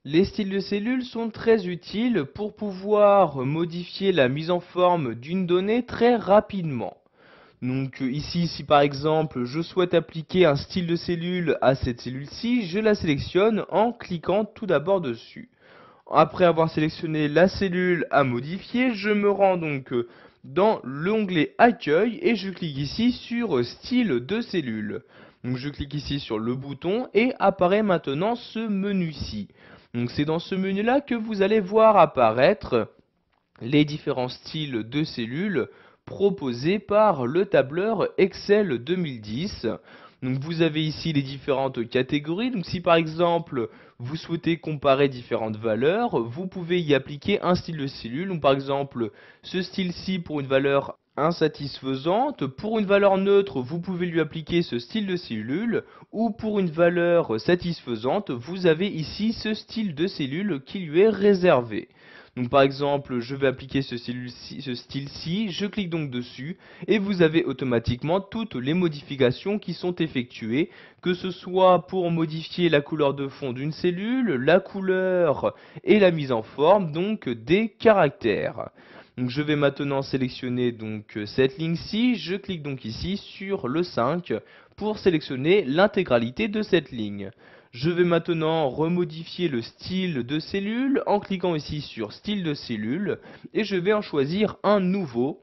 Les styles de cellules sont très utiles pour pouvoir modifier la mise en forme d'une donnée très rapidement. Donc ici, si par exemple je souhaite appliquer un style de cellule à cette cellule-ci, je la sélectionne en cliquant tout d'abord dessus. Après avoir sélectionné la cellule à modifier, je me rends donc dans l'onglet Accueil et je clique ici sur Style de cellule. Donc je clique ici sur le bouton et apparaît maintenant ce menu-ci. Donc c'est dans ce menu-là que vous allez voir apparaître les différents styles de cellules proposés par le tableur Excel 2010. Donc vous avez ici les différentes catégories. Donc si par exemple vous souhaitez comparer différentes valeurs, vous pouvez y appliquer un style de cellule. Donc par exemple ce style-ci pour une valeur insatisfaisante. Pour une valeur neutre, vous pouvez lui appliquer ce style de cellule. Ou pour une valeur satisfaisante, vous avez ici ce style de cellule qui lui est réservé. Donc par exemple, je vais appliquer ce style-ci, je clique donc dessus et vous avez automatiquement toutes les modifications qui sont effectuées, que ce soit pour modifier la couleur de fond d'une cellule, la couleur et la mise en forme donc des caractères. Donc je vais maintenant sélectionner donc cette ligne-ci, je clique donc ici sur le 5 pour sélectionner l'intégralité de cette ligne. Je vais maintenant remodifier le style de cellule en cliquant ici sur style de cellule et je vais en choisir un nouveau.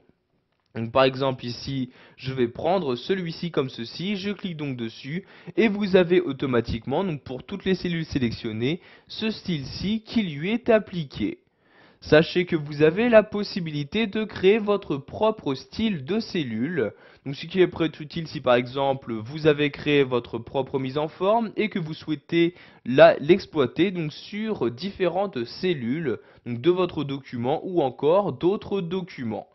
Donc par exemple ici, je vais prendre celui-ci comme ceci, je clique donc dessus et vous avez automatiquement, donc pour toutes les cellules sélectionnées, ce style-ci qui lui est appliqué. Sachez que vous avez la possibilité de créer votre propre style de cellule. Donc ce qui est très utile si par exemple vous avez créé votre propre mise en forme et que vous souhaitez l'exploiter donc sur différentes cellules donc de votre document ou encore d'autres documents.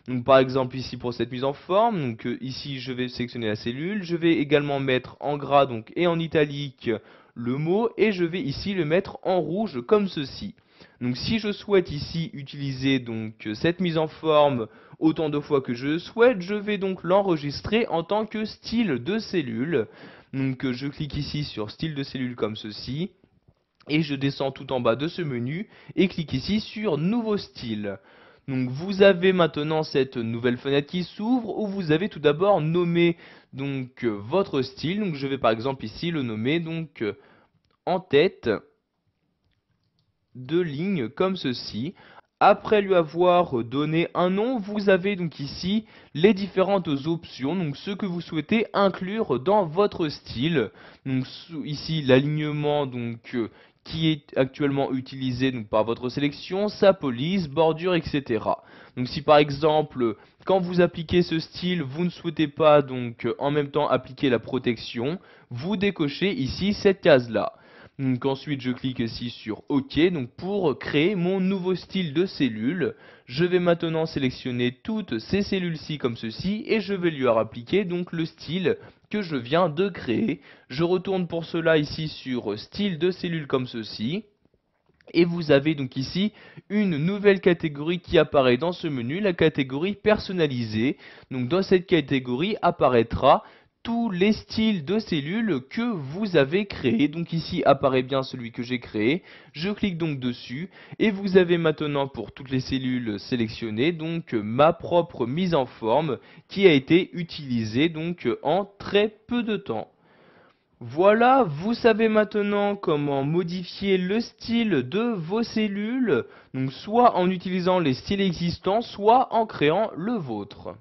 Donc par exemple ici pour cette mise en forme, donc ici je vais sélectionner la cellule, je vais également mettre en gras donc et en italique le mot et je vais ici le mettre en rouge comme ceci. Donc si je souhaite ici utiliser donc cette mise en forme autant de fois que je le souhaite, je vais donc l'enregistrer en tant que style de cellule. Donc je clique ici sur style de cellule comme ceci et je descends tout en bas de ce menu et clique ici sur nouveau style. Donc vous avez maintenant cette nouvelle fenêtre qui s'ouvre où vous avez tout d'abord nommé donc votre style. Donc je vais par exemple ici le nommer donc en tête de lignes comme ceci. Après lui avoir donné un nom, vous avez donc ici les différentes options, donc ce que vous souhaitez inclure dans votre style. Donc ici l'alignement donc qui est actuellement utilisé donc par votre sélection, sa police, bordure, etc. Donc si par exemple quand vous appliquez ce style, vous ne souhaitez pas donc en même temps appliquer la protection, vous décochez ici cette case là. Donc ensuite je clique ici sur OK donc pour créer mon nouveau style de cellule. Je vais maintenant sélectionner toutes ces cellules-ci comme ceci et je vais lui appliquer donc le style que je viens de créer. Je retourne pour cela ici sur style de cellule comme ceci. Et vous avez donc ici une nouvelle catégorie qui apparaît dans ce menu, la catégorie personnalisée. Donc dans cette catégorie apparaîtra tous les styles de cellules que vous avez créés. Donc ici apparaît bien celui que j'ai créé. Je clique donc dessus et vous avez maintenant pour toutes les cellules sélectionnées donc ma propre mise en forme qui a été utilisée donc en très peu de temps. Voilà, vous savez maintenant comment modifier le style de vos cellules, donc soit en utilisant les styles existants, soit en créant le vôtre.